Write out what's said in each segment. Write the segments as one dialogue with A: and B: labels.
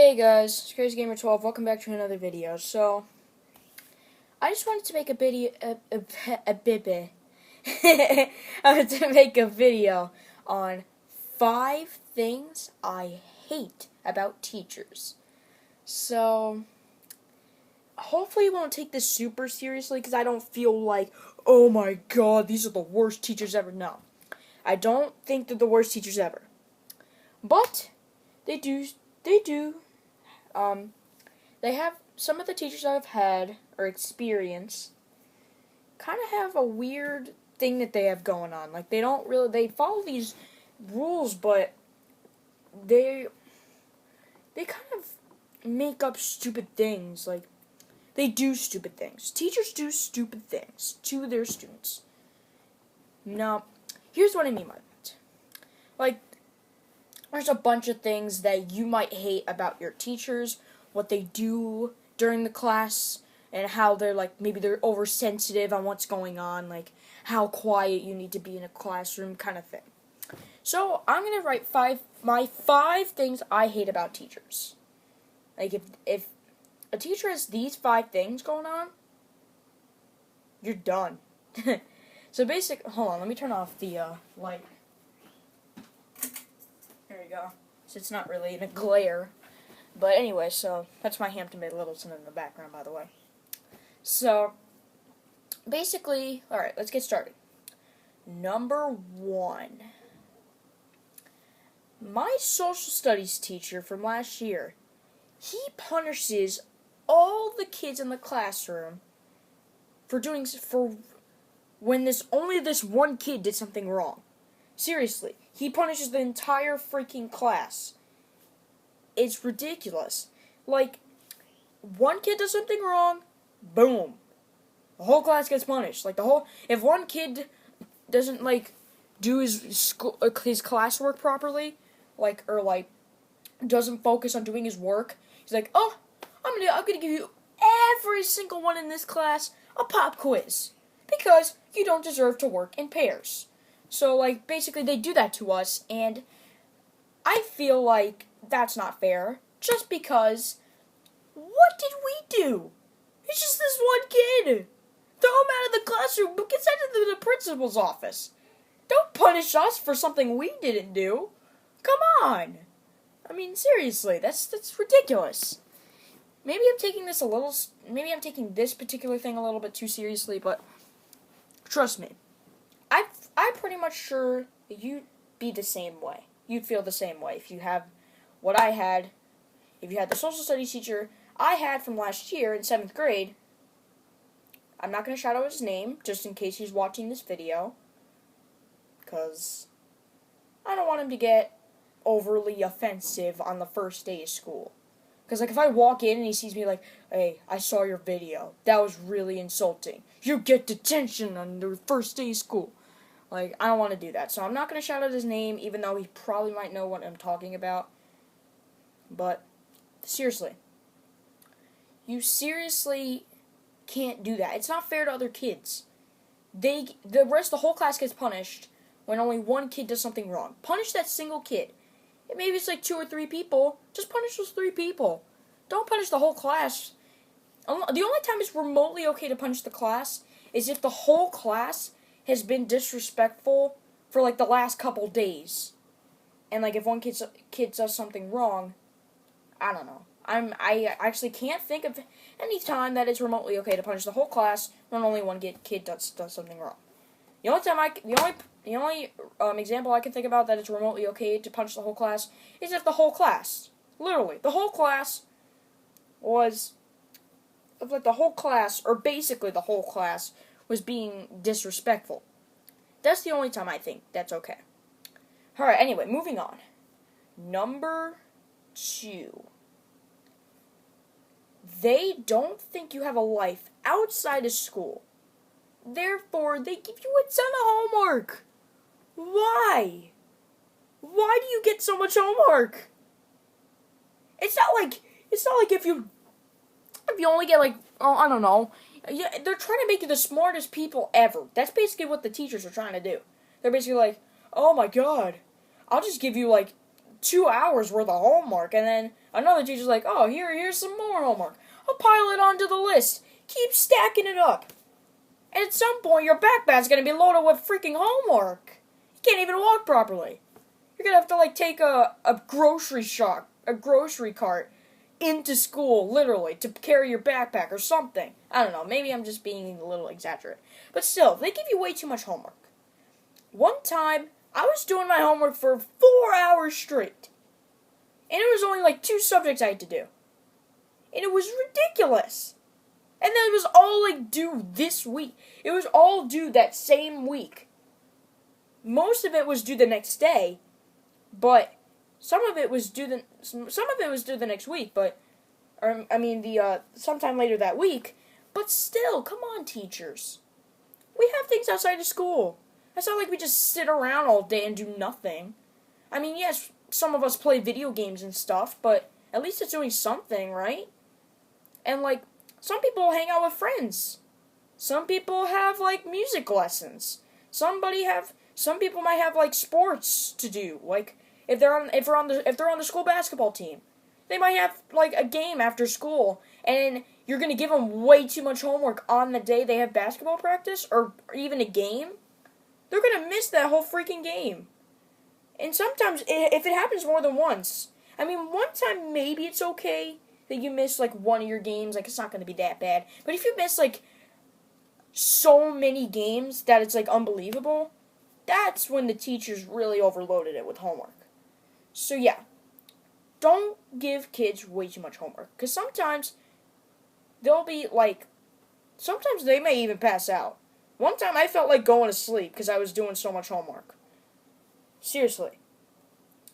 A: Hey guys, it's CrazyGamer12. Welcome back to another video. So, I just wanted to make a video, I wanted to make a video on 5 things I hate about teachers. So, hopefully you won't take this super seriously because I don't feel like, oh my god, these are the worst teachers ever. No, I don't think they're the worst teachers ever. But, they do. They have, some of the teachers I've had or experienced kind of have a weird thing that they have going on. Like, they follow these rules, but they kind of make up stupid things. Like, they do stupid things. Teachers do stupid things to their students. Now, here's what I mean by that. Like, there's a bunch of things that you might hate about your teachers, what they do during the class, and how they're like, maybe they're oversensitive on what's going on, like how quiet you need to be in a classroom kind of thing. So, I'm going to write my five things I hate about teachers. Like, if a teacher has these 5 things going on, you're done. So hold on, let me turn off the light. There you go. So it's not really in a glare. But anyway, so that's my Hampton Bay Littleton in the background, by the way. So, basically, alright, let's get started. Number 1. My social studies teacher from last year, he punishes all the kids in the classroom for when only this one kid did something wrong. Seriously, he punishes the entire freaking class. It's ridiculous. Like, one kid does something wrong, boom. The whole class gets punished. Like, if one kid doesn't, do his classwork properly, or doesn't focus on doing his work, he's like, oh, I'm gonna give you every single one in this class a pop quiz. Because you don't deserve to work in pairs. So, basically they do that to us, and I feel like that's not fair, just because, what did we do? It's just this one kid. Throw him out of the classroom, but get sent to the principal's office. Don't punish us for something we didn't do. Come on. I mean, seriously, that's ridiculous. Maybe I'm taking this particular thing a little bit too seriously, but trust me, I'm pretty much sure that you'd be the same way. You'd feel the same way if you have what I had. If you had the social studies teacher I had from last year in 7th grade, I'm not going to shout out his name, just in case he's watching this video, because I don't want him to get overly offensive on the first day of school. Because, if I walk in and he sees me hey, I saw your video. That was really insulting. You get detention on the first day of school. I don't want to do that. So I'm not going to shout out his name, even though he probably might know what I'm talking about. But, seriously. You seriously can't do that. It's not fair to other kids. The whole class gets punished when only one kid does something wrong. Punish that single kid. Maybe it's 2 or 3 people. Just punish those 3 people. Don't punish the whole class. The only time it's remotely okay to punish the class is if the whole class has been disrespectful for the last couple days. And if one kid does something wrong, I don't know. I actually can't think of any time that it's remotely okay to punish the whole class when only one kid does something wrong. The only example I can think about that it's remotely okay to punish the whole class is if the whole class, literally, the whole class was, or basically the whole class was being disrespectful. That's the only time I think that's okay. Alright, anyway, moving on. Number 2. They don't think you have a life outside of school. Therefore, they give you a ton of homework. Why? Why do you get so much homework? It's not like if you only get I don't know. Yeah, they're trying to make you the smartest people ever. That's basically what the teachers are trying to do. They're basically oh my god, I'll just give you 2 hours worth of homework, and then another teacher's like, oh, here's some more homework. I'll pile it onto the list. Keep stacking it up. And at some point, your backpack's going to be loaded with freaking homework. You can't even walk properly. You're going to have to, like, take a grocery cart into school, literally, to carry your backpack or something. I don't know. Maybe I'm just being a little exaggerated. But still, they give you way too much homework. One time, I was doing my homework for 4 hours straight. And it was only, like, 2 subjects I had to do. And it was ridiculous. And then it was all, like, due this week. It was all due that same week. Most of it was due the next day, but some of it was due the next week, but sometime later that week. But still, come on, teachers. We have things outside of school. It's not like we just sit around all day and do nothing. I mean, yes, some of us play video games and stuff, but at least it's doing something, right? And, like, some people hang out with friends. Some people have, like, music lessons. Some people might have, like, sports to do. Like, if they're on the school basketball team, they might have, like, a game after school, and you're gonna give them way too much homework on the day they have basketball practice or even a game. They're gonna miss that whole freaking game. And sometimes, if it happens more than once, I mean, one time maybe it's okay that you miss, like, one of your games, like, it's not gonna be that bad. But if you miss, like, so many games that it's, like, unbelievable, that's when the teachers really overloaded it with homework. So, yeah. Don't give kids way too much homework. Because sometimes they'll be, like, sometimes they may even pass out. One time I felt like going to sleep because I was doing so much homework. Seriously.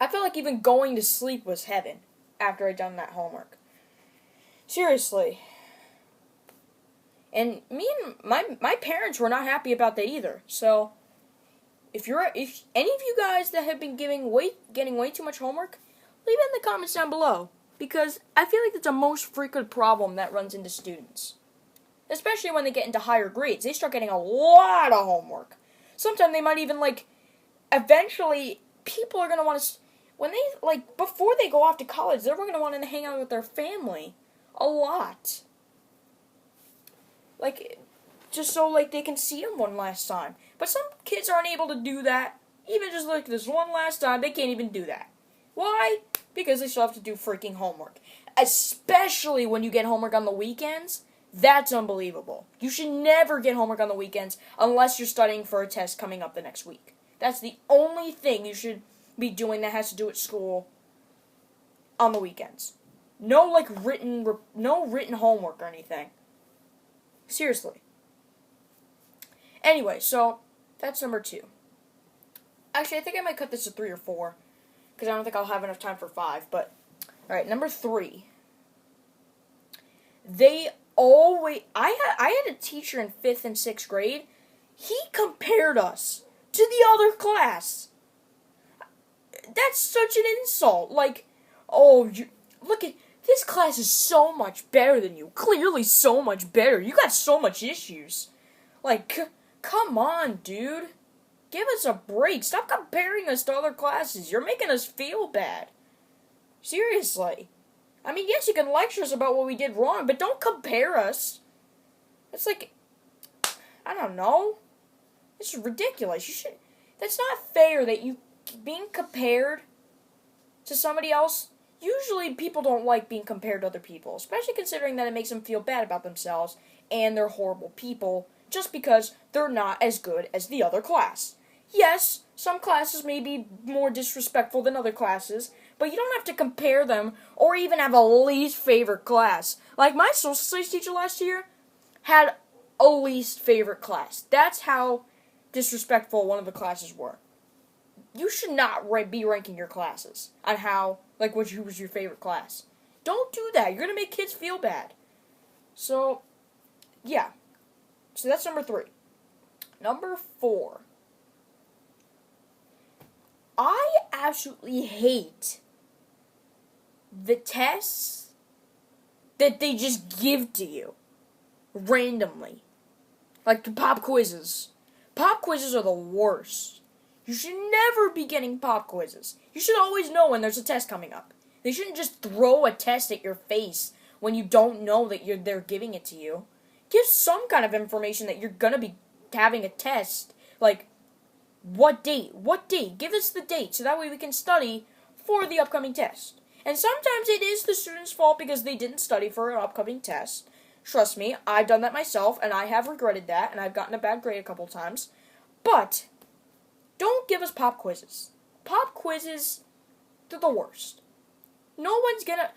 A: I felt like even going to sleep was heaven after I'd done that homework. Seriously. And me and my parents were not happy about that either. So, if any of you guys that have been getting way too much homework, leave it in the comments down below. Because I feel like it's the most frequent problem that runs into students. Especially when they get into higher grades. They start getting a lot of homework. Sometimes they might even, like, eventually, people are going to want to, when they, like, before they go off to college, they're going to want to hang out with their family a lot. Like, just so, like, they can see them one last time. But some kids aren't able to do that. Even just, like, this one last time, they can't even do that. Why? Because they still have to do freaking homework. Especially when you get homework on the weekends. That's unbelievable. You should never get homework on the weekends unless you're studying for a test coming up the next week. That's the only thing you should be doing that has to do with school on the weekends. No written homework or anything. Seriously. Anyway, so that's number 2. Actually, I think I might cut this to 3 or 4 because I don't think I'll have enough time for 5. But all right, number 3. I had a teacher in 5th and 6th grade. He compared us to the other class. That's such an insult. Like, look at this class is so much better than you. Clearly so much better. You got so much issues. Like, come on, dude. Give us a break. Stop comparing us to other classes. You're making us feel bad. Seriously. I mean, yes, you can lecture us about what we did wrong, but don't compare us. It's like, I don't know. This is ridiculous. That's not fair that you being compared to somebody else. Usually people don't like being compared to other people, especially considering that it makes them feel bad about themselves and they're horrible people just because they're not as good as the other class. Yes, some classes may be more disrespectful than other classes, but you don't have to compare them or even have a least favorite class. Like my social studies teacher last year had a least favorite class. That's how disrespectful one of the classes were. You should not be ranking your classes on who was your favorite class. Don't do that. You're going to make kids feel bad. So, yeah. So that's number 3. Number 4. I absolutely hate the tests that they just give to you randomly. Like the pop quizzes. Pop quizzes are the worst. You should never be getting pop quizzes. You should always know when there's a test coming up. They shouldn't just throw a test at your face when you don't know that they're giving it to you. Give some kind of information that you're going to be having a test. Like, what date? What date? Give us the date so that way we can study for the upcoming test. And sometimes it is the student's fault because they didn't study for an upcoming test. Trust me, I've done that myself, and I have regretted that, and I've gotten a bad grade a couple times. But don't give us pop quizzes. Pop quizzes, they're the worst. No one's gonna...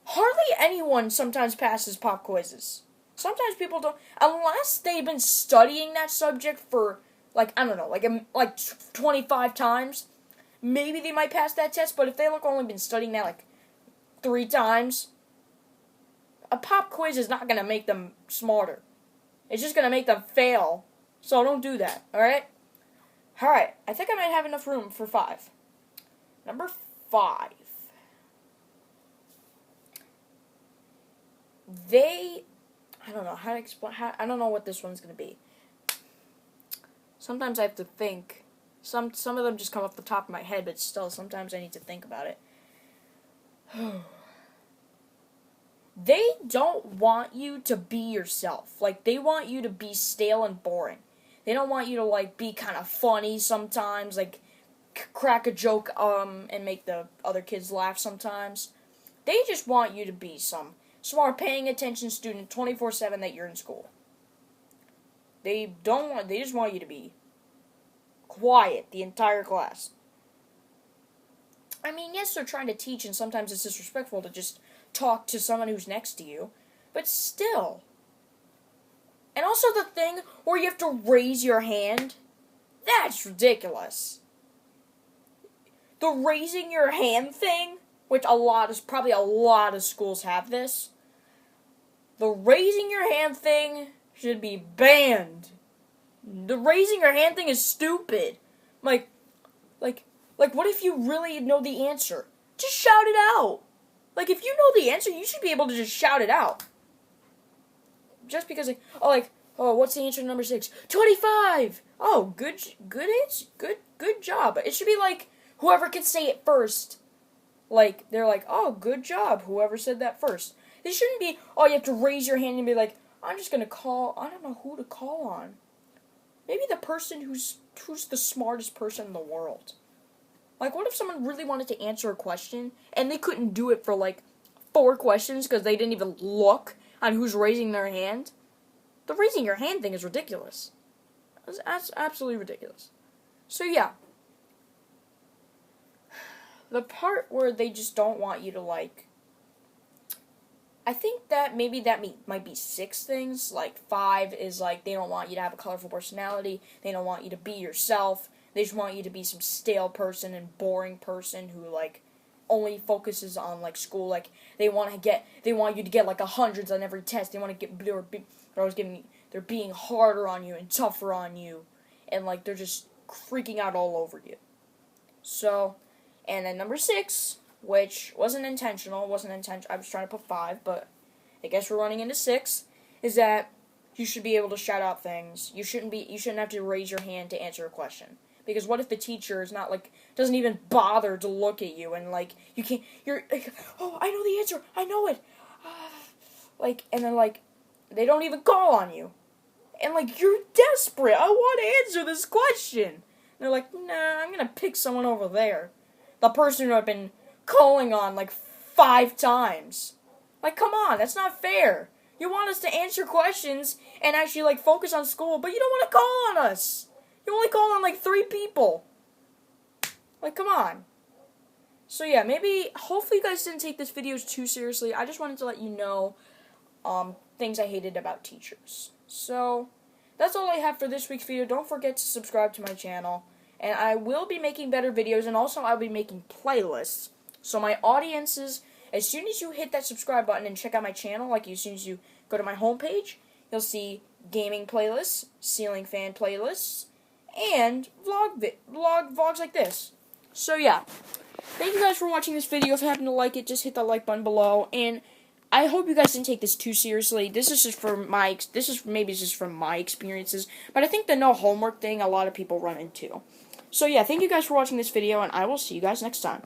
A: Hardly anyone sometimes passes pop quizzes. Sometimes people don't... Unless they've been studying that subject for, like, I don't know, like 25 times. Maybe they might pass that test, but if they've only been studying that, like, 3 times, a pop quiz is not gonna make them smarter. It's just gonna make them fail. So don't do that, alright? Alright, I think I might have enough room for 5. Number 5. I don't know how to explain, I don't know what this one's going to be. Sometimes I have to think. Some of them just come off the top of my head, but still, sometimes I need to think about it. They don't want you to be yourself. Like, they want you to be stale and boring. They don't want you to, like, be kind of funny sometimes, like, crack a joke, and make the other kids laugh sometimes. They just want you to be some smart, paying attention student 24/7 that you're in school. They just want you to be quiet the entire class. I mean, yes, they're trying to teach, and sometimes it's disrespectful to just talk to someone who's next to you, but still. And also the thing where you have to raise your hand, that's ridiculous. The raising your hand thing, which probably a lot of schools have this. The raising your hand thing should be banned. The raising your hand thing is stupid. Like, what if you really know the answer? Just shout it out. Like, if you know the answer, you should be able to just shout it out. Just because, what's the answer to number 6? 25! Oh, good answer. Good job. It should be like, whoever can say it first. Like, they're like, oh, good job, whoever said that first. This shouldn't be, oh, you have to raise your hand and be like, I'm just going to call, I don't know who to call on. Maybe the person who's the smartest person in the world. Like, what if someone really wanted to answer a question, and they couldn't do it for, like, 4 questions because they didn't even look on who's raising their hand? The raising your hand thing is ridiculous. That's absolutely ridiculous. So, yeah. The part where they just don't want you to, like, I think that maybe that might be 6 things. Like, 5 is, like, they don't want you to have a colorful personality. They don't want you to be yourself. They just want you to be some stale person and boring person who, like, only focuses on, like, school. Like, they want you to get, like, 100s on every test. They want to they're being harder on you and tougher on you. And, like, they're just freaking out all over you. So, and then number 6, which wasn't intentional. I was trying to put 5, but I guess we're running into 6, is that you should be able to shout out things. You shouldn't have to raise your hand to answer a question. Because what if the teacher is not, like, doesn't even bother to look at you, and, like, you're like, oh, I know the answer, I know it. Like, and then, like, they don't even call on you. And, like, you're desperate. I want to answer this question. And they're like, nah, I'm going to pick someone over there. The person who I've been calling on, like, 5 times. Like, come on, that's not fair. You want us to answer questions and actually, like, focus on school, but you don't want to call on us. You only call on, like, 3 people. Like, come on. So, yeah, hopefully you guys didn't take this video too seriously. I just wanted to let you know, things I hated about teachers. So, that's all I have for this week's video. Don't forget to subscribe to my channel. And I will be making better videos, and also I'll be making playlists. So my audiences, as soon as you hit that subscribe button and check out my channel, like as soon as you go to my homepage, you'll see gaming playlists, ceiling fan playlists, and vlogs like this. So yeah, thank you guys for watching this video. If you happen to like it, just hit that like button below. And I hope you guys didn't take this too seriously. This is just from my experiences, but I think the no homework thing a lot of people run into. So yeah, thank you guys for watching this video, and I will see you guys next time.